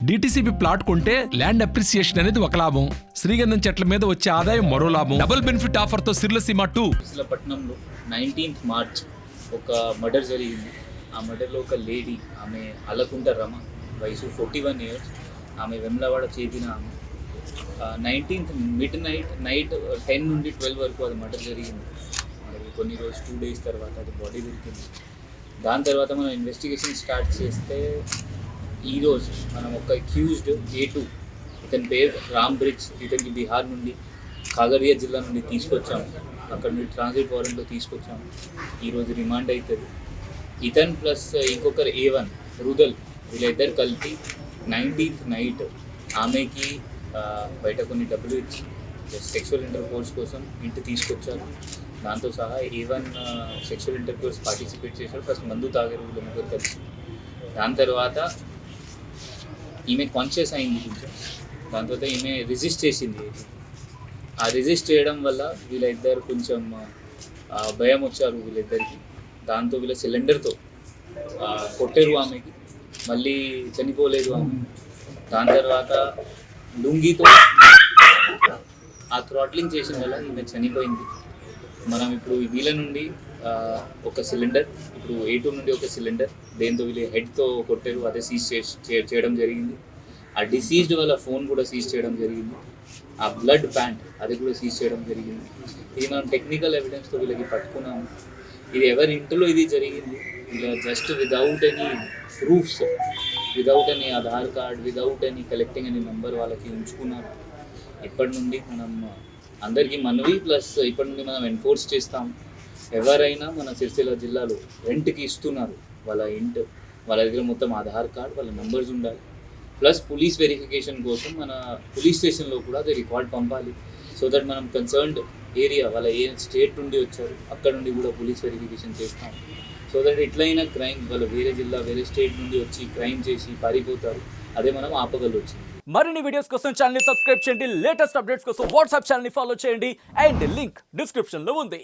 DTCP plot కొంటే land appreciation అనేది ఒక లాభం, శ్రీగంధం చెట్ల మీద వచ్చే ఆదాయం మరో లాభం. డబుల్ బెనిఫిట్ ఆఫర్ తో సిర్లసీమ 2 విశాఖపట్నంలో 19th మార్చ్ ఒక మర్డర్ జరిగింది. ఆ మర్డర్లో ఒక లేడీ, ఆమె అలకుంట రమ, వయసు 41 years, ఆమె వెమ్లవాడ చేతిన ఆమె 19th నైట్ 10 నుండి 12 వరకు అది మర్డర్ జరిగింది. మరి కొన్ని రోజు 2 days తర్వాత అది బాడీ దొరికింది. దాని తర్వాత మనం ఇన్వెస్టిగేషన్ స్టార్ట్ చేస్తే ఈరోజు మనం ఒక అక్యూజ్డ్ A2, ఇతని పేరు రామ్ బ్రిడ్జ్, ఇతనికి బీహార్ నుండి కాగరియా జిల్లా నుండి తీసుకొచ్చాము. అక్కడ నుండి ట్రాన్సిట్ వారెంట్లో తీసుకొచ్చాము. ఈరోజు రిమాండ్ అవుతుంది. ఇతన్ ప్లస్ ఇంకొకరు A1 రుదల్, వీళ్ళిద్దరు కలిపి 19th నైట్ ఆమెకి బయట కొన్ని డబ్బులు ఇచ్చి సెక్షువల్ ఇంటర్కోర్స్ కోసం ఇంటి తీసుకొచ్చారు. దాంతో సహా A1 సెక్షువల్ ఇంటర్కోర్స్ పార్టిసిపేట్ చేశారు. ఫస్ట్ మందు తాగారు వీళ్ళు ముగ్గురు కలిసి. దాని తర్వాత ఈమె కాన్షియస్ అయింది కొంచెం. దాని తర్వాత ఈమె రిజిస్ట్ చేసింది. ఆ రిజిస్ట్ చేయడం వల్ల వీళ్ళిద్దరు కొంచెం భయం వచ్చారు వీళ్ళిద్దరికి. దాంతో వీళ్ళ సిలిండర్తో కొట్టారు ఆమెకి, మళ్ళీ చనిపోలేదు ఆమె. దాని తర్వాత లుంగితో ఆ థ్రాట్లింగ్ చేసిన వల్ల ఈమె చనిపోయింది. మనం ఇప్పుడు వీళ్ళ నుండి ఒక సిలిండర్, ఇప్పుడు A2 నుండి ఒక సిలిండర్, దేంతో వీళ్ళు హెడ్తో కొట్టారు, అదే సీజ్ చేయడం జరిగింది. ఆ డిసీజ్డ్ వాళ్ళ ఫోన్ కూడా సీజ్ చేయడం జరిగింది. ఆ బ్లడ్ ప్యాంట్ అది కూడా సీజ్ చేయడం జరిగింది. ఇది మనం టెక్నికల్ ఎవిడెన్స్తో వీళ్ళకి పట్టుకున్నాము. ఇది ఎవరి ఇంట్లో ఇది జరిగింది, ఇలా just without any proofs, without any Aadhaar card, without any collecting any number వాళ్ళకి ఉంచుకున్నారు. ఇప్పటి నుండి మనం అందరికీ మనవి, ప్లస్ ఇప్పటి నుండి మనం ఎన్ఫోర్స్ చేస్తాం. ఎవరైనా మన సిరిసిల్ల జిల్లాలో రెంట్కి ఇస్తున్నారు, వాళ్ళ దగ్గర మొత్తం ఆధార్ కార్డ్, వాళ్ళ నెంబర్స్ ఉండాలి. ప్లస్ పోలీస్ వెరిఫికేషన్ కోసం మన పోలీస్ స్టేషన్లో కూడా అది రికార్డ్ పంపాలి. సో దట్ మనం కన్సర్న్డ్ ఏరియా, వాళ్ళ ఏ స్టేట్ నుండి వచ్చారు అక్కడ నుండి కూడా పోలీస్ వెరిఫికేషన్ చేస్తాం. సో దట్ ఎట్లయినా క్రైమ్, వాళ్ళ వేరే జిల్లా వేరే స్టేట్ నుండి వచ్చి క్రైమ్ చేసి పారిపోతారు, అదే మనం ఆపగలవచ్చు. మరిన్ని వీడియోస్ కోసం ఛానల్ ని సబ్స్క్రైబ్ చేయండి, లేటెస్ట్ అప్డేట్స్ కోసం వాట్సాప్ ఛానల్ ని ఫాలో చేయండి, అండ్ లింక్ డిస్క్రిప్షన్ లో ఉంది.